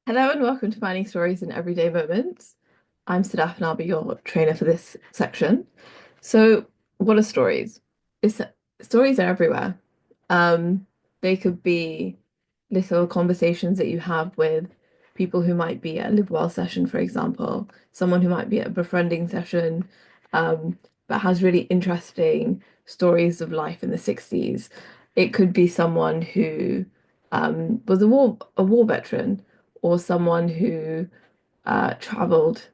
Hello and welcome to Finding Stories in Everyday Moments. I'm Sadaf and I'll be your trainer for this section. So, what are stories? It's, stories are everywhere. Um, they could be little conversations that you have with people who might be at a live well session, for example, someone who might be at a befriending session, but has really interesting stories of life in the 60s. It could be someone who was a war veteran or someone who traveled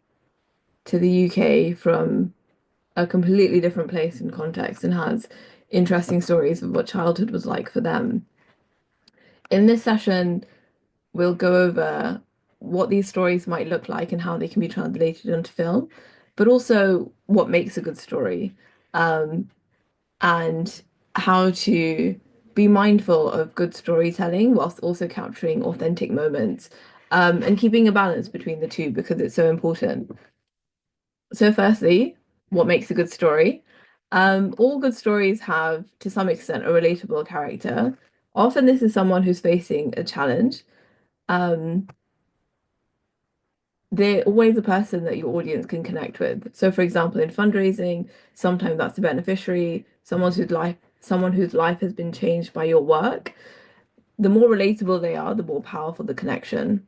to the UK from a completely different place and context and has interesting stories of what childhood was like for them. In this session, we'll go over what these stories might look like and how they can be translated into film, but also what makes a good story, um, and how to be mindful of good storytelling whilst also capturing authentic moments, and keeping a balance between the two because it's so important. So, firstly, what makes a good story? All good stories have, to some extent, a relatable character. Often, this is someone who's facing a challenge. Um, they're always a person that your audience can connect with. So, for example, in fundraising, sometimes that's the beneficiary, someone whose life has been changed by your work. The more relatable they are, the more powerful the connection.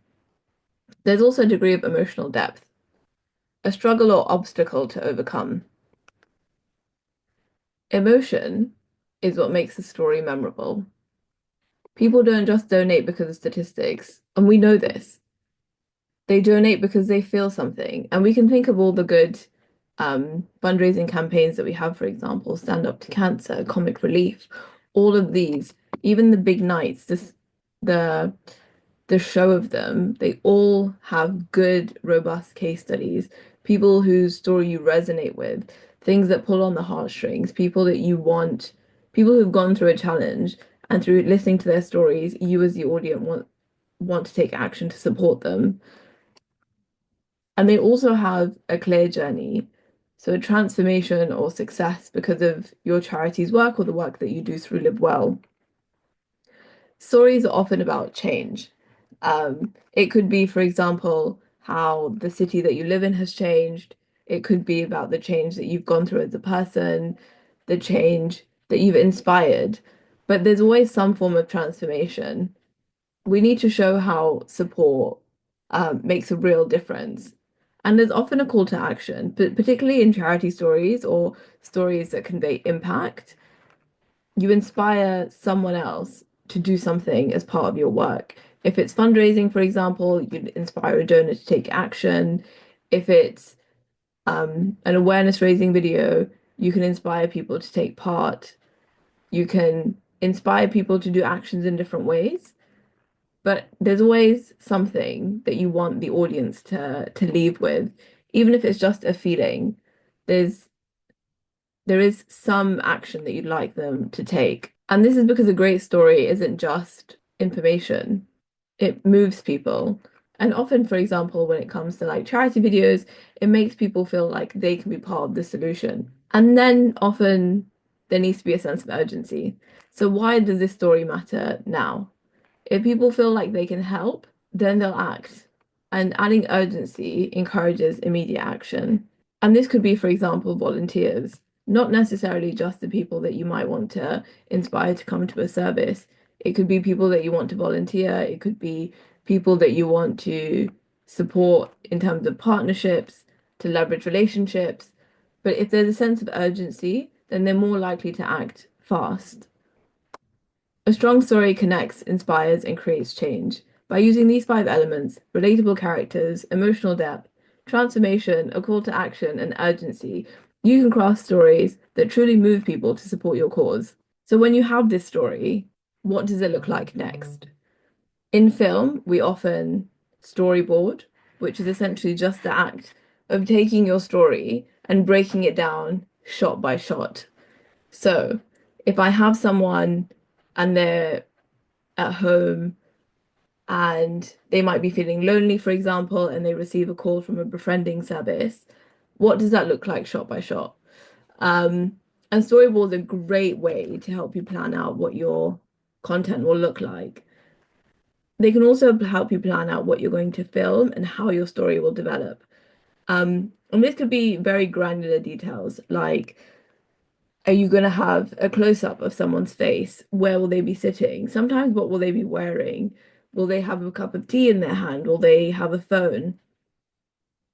There's also a degree of emotional depth, a struggle or obstacle to overcome. Emotion is what makes a story memorable. People don't just donate because of statistics, and we know this. They donate because they feel something. And we can think of all the good fundraising campaigns that we have, for example, Stand Up to Cancer, Comic Relief, all of these, even the big nights, the the show of them, they all have good, robust case studies, people whose story you resonate with, things that pull on the heartstrings, people that you want, people who've gone through a challenge, and through listening to their stories, you as the audience want to take action to support them. And they also have a clear journey. So a transformation or success because of your charity's work or the work that you do through Live Well. Stories are often about change. It could be, for example, how the city that you live in has changed. It could be about the change that you've gone through as a person, the change that you've inspired. But there's always some form of transformation. We need to show how support makes a real difference. And there's often a call to action, but particularly in charity stories or stories that convey impact, you inspire someone else to do something as part of your work. If it's fundraising, for example, you'd inspire a donor to take action. If it's an awareness raising video, you can inspire people to take part. You can inspire people to do actions in different ways. But there's always something that you want the audience to leave with, even if it's just a feeling. There's there is some action that you'd like them to take. And this is because a great story isn't just information, it moves people. And often, for example, when it comes to like charity videos, it makes people feel like they can be part of the solution. And then often there needs to be a sense of urgency. So, why does this story matter now? If people feel like they can help, then they'll act. And adding urgency encourages immediate action. And this could be, for example, volunteers, not necessarily just the people that you might want to inspire to come to a service. It could be people that you want to volunteer. It could be people that you want to support in terms of partnerships, to leverage relationships. But if there's a sense of urgency, then they're more likely to act fast. A strong story connects, inspires, and creates change. By using these five elements, relatable characters, emotional depth, transformation, a call to action, and urgency, you can craft stories that truly move people to support your cause. So when you have this story, what does it look like next? In film, we often storyboard, which is essentially just the act of taking your story and breaking it down shot by shot. So if I have someone and they're at home and they might be feeling lonely, for example, and they receive a call from a befriending service, what does that look like shot by shot? Um, and storyboards are a great way to help you plan out what your content will look like. They can also help you plan out what you're going to film and how your story will develop. And this could be very granular details, like, are you going to have a close-up of someone's face? Where will they be sitting? Sometimes, what will they be wearing? Will they have a cup of tea in their hand? Will they have a phone?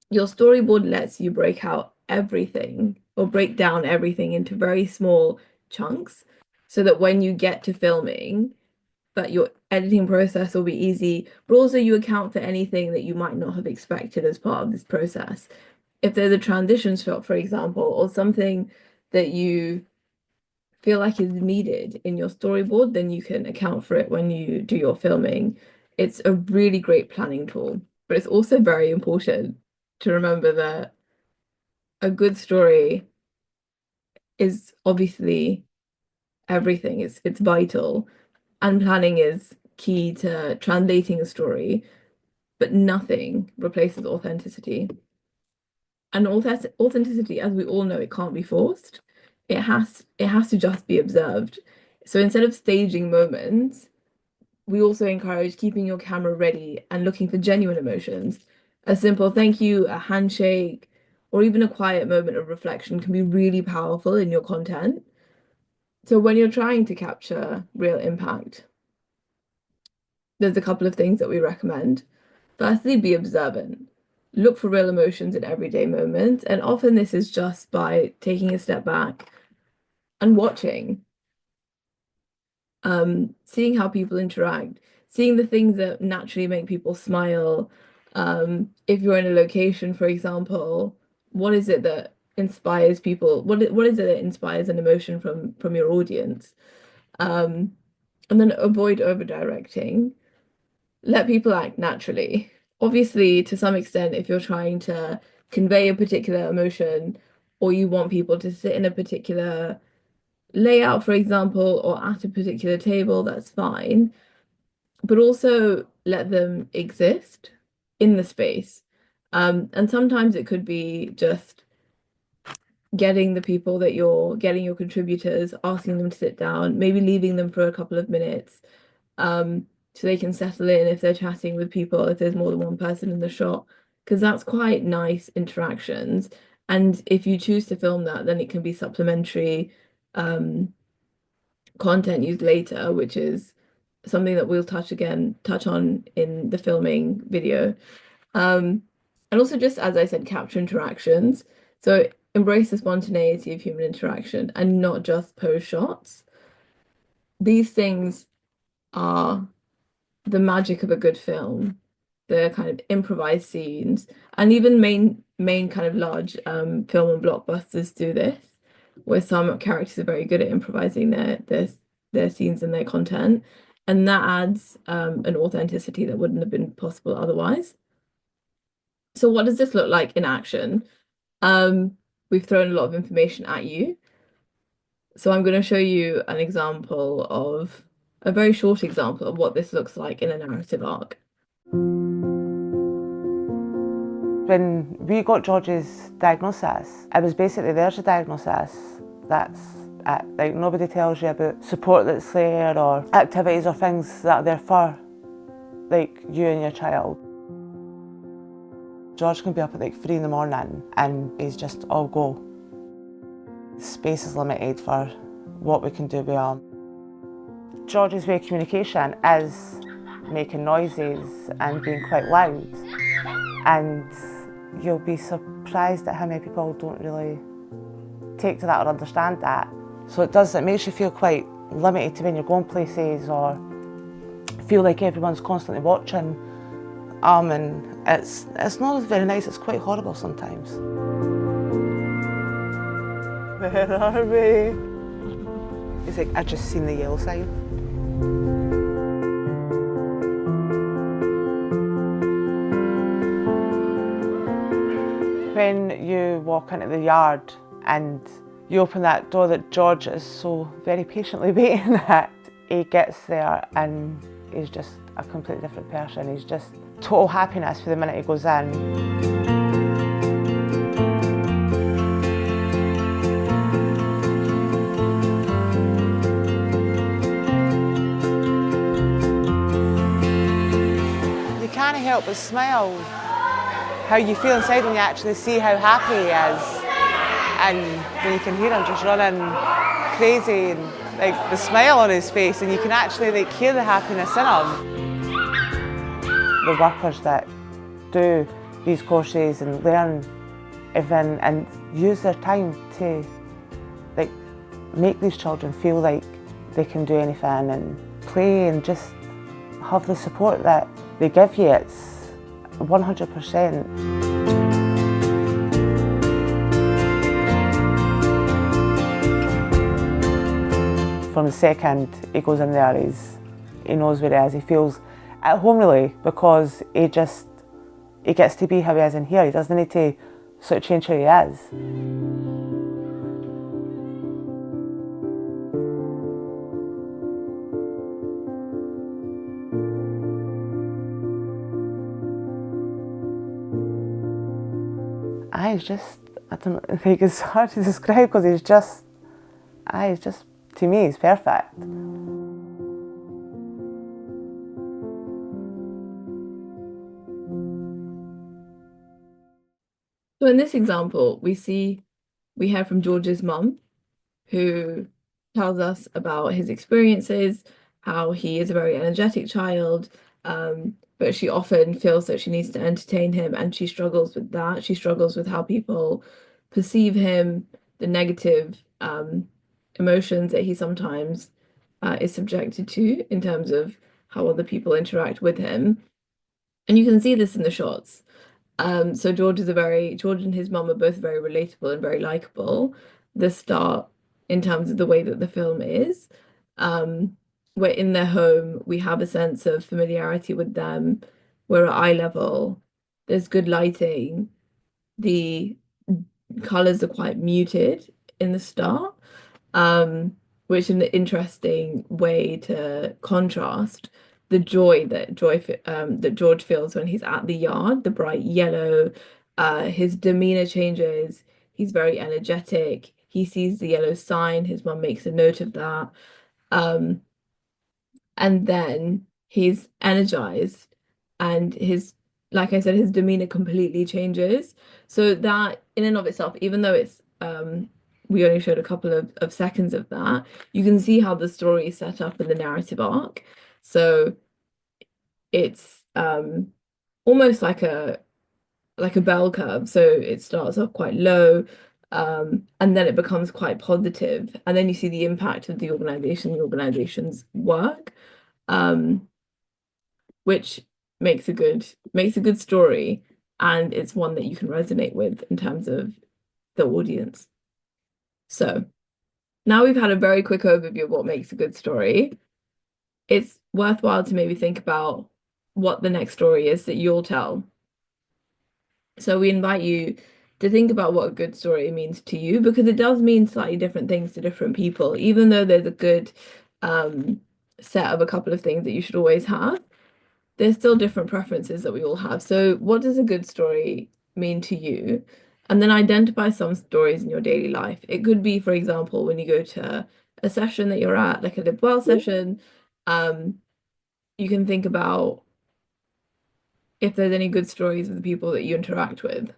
Your storyboard lets you break out everything or break down everything into very small chunks so that when you get to filming, that your editing process will be easy, but also you account for anything that you might not have expected as part of this process. If there's a transition shot, for example, or something that you feel like is needed in your storyboard, then you can account for it when you do your filming. It's a really great planning tool, but it's also very important to remember that a good story is obviously everything. It's vital, and planning is key to translating a story, but nothing replaces authenticity. And authenticity, as we all know, it can't be forced. It has to just be observed. So instead of staging moments, we also encourage keeping your camera ready and looking for genuine emotions. A simple thank you, a handshake, or even a quiet moment of reflection can be really powerful in your content. So when you're trying to capture real impact, there's a couple of things that we recommend. Firstly, be observant. Look for real emotions in everyday moments, and often this is just by taking a step back and watching, seeing how people interact, seeing the things that naturally make people smile. If you're in a location, for example, what is it that inspires people? What is it that inspires an emotion from your audience? And then avoid over directing. Let people act naturally. Obviously, to some extent, if you're trying to convey a particular emotion or you want people to sit in a particular layout, for example, or at a particular table, that's fine. But also let them exist in the space. And sometimes it could be just getting the people that you're getting your contributors, asking them to sit down, maybe leaving them for a couple of minutes, so they can settle in if they're chatting with people, if there's more than one person in the shot, because that's quite nice interactions. And if you choose to film that, then it can be supplementary content used later, which is something that we'll touch on in the filming video. And also, just as I said, capture interactions. So embrace the spontaneity of human interaction and not just pose shots. These things are the magic of a good film, the kind of improvised scenes, and even main kind of large film and blockbusters do this, where some characters are very good at improvising their scenes and their content, and that adds an authenticity that wouldn't have been possible otherwise. So what does this look like in action? We've thrown a lot of information at you. So I'm going to show you an example of a very short example of what this looks like in a narrative arc. When we got George's diagnosis, it was basically there's a diagnosis, that's it. Like, nobody tells you about support that's there or activities or things that are there for like you and your child. George can be up at like 3 in the morning and he's just all go. Space is limited for what we can do with him. George's way of communication is making noises and being quite loud, and you'll be surprised at how many people don't really take to that or understand that. So it makes you feel quite limited to when you're going places or feel like everyone's constantly watching. And it's not very nice, it's quite horrible sometimes. Where are we? He's like, I just seen the yellow sign. When you walk into the yard and you open that door that George is so very patiently waiting at, he gets there and he's just a completely different person. He's just total happiness for the minute he goes in. help but smile. How you feel inside when you actually see how happy he is, and when you can hear him just running crazy and like the smile on his face, and you can actually like hear the happiness in him. The workers that do these courses and learn everything and use their time to like make these children feel like they can do anything and play and just have the support that they give you, it's 100%. From the second he goes in there, he knows where he is. He feels at home really, because he gets to be how he is in here. He doesn't need to sort of change who he is. I don't think it's hard to describe because he's just, to me, he's perfect. So in this example, we hear from George's mum, who tells us about his experiences, how he is a very energetic child, but she often feels that she needs to entertain him, and she struggles with that. She struggles with how people perceive him, the negative emotions that he sometimes is subjected to in terms of how other people interact with him. And you can see this in the shots. So George and his mum are both very relatable and very likable. The start in terms of the way that the film is. We're in their home, we have a sense of familiarity with them. We're at eye level. There's good lighting. The colors are quite muted in the start, which is an interesting way to contrast the joy that George feels when he's at the yard, the bright yellow. His demeanor changes. He's very energetic. He sees the yellow sign. His mum makes a note of that. Um, and then he's energized, and like I said, his demeanor completely changes. So that in and of itself, even though it's we only showed a couple of seconds of that, you can see how the story is set up in the narrative arc. So it's almost like a bell curve. So it starts off quite low, and then it becomes quite positive, and then you see the impact of the organization's work, um, which makes a good story, and it's one that you can resonate with in terms of the audience. So now we've had a very quick overview of what makes a good story. It's worthwhile to maybe think about what the next story is that you'll tell. So we invite you to think about what a good story means to you, because it does mean slightly different things to different people, even though there's a good set of a couple of things that you should always have. There's still different preferences that we all have. So what does a good story mean to you? And then identify some stories in your daily life. It could be, for example, when you go to a session that you're at, like a live well session, you can think about if there's any good stories with the people that you interact with.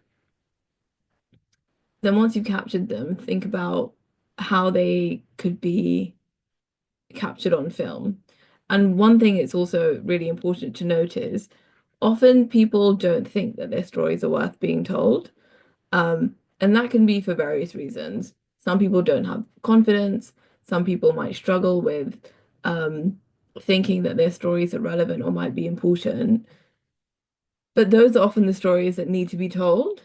Then once you've captured them, think about how they could be captured on film. And one thing it's also really important to note is often people don't think that their stories are worth being told. And that can be for various reasons. Some people don't have confidence, some people might struggle with thinking that their stories are relevant or might be important. But those are often the stories that need to be told.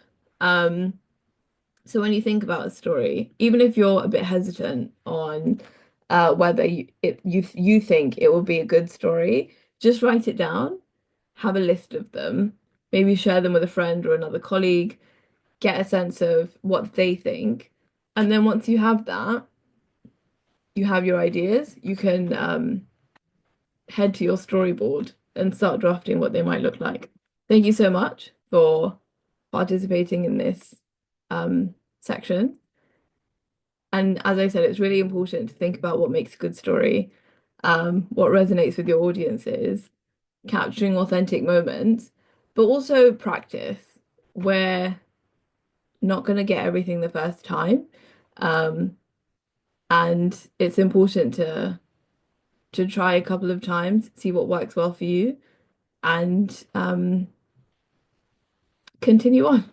So when you think about a story, even if you're a bit hesitant on whether you think it will be a good story, just write it down, have a list of them, maybe share them with a friend or another colleague, get a sense of what they think, and then once you have that, you have your ideas, you can head to your storyboard and start drafting what they might look like. Thank you so much for participating in this section. And as I said, it's really important to think about what makes a good story, what resonates with your audiences, capturing authentic moments, but also practice. We're not going to get everything the first time. Um, and it's important to try a couple of times, see what works well for you, and continue on.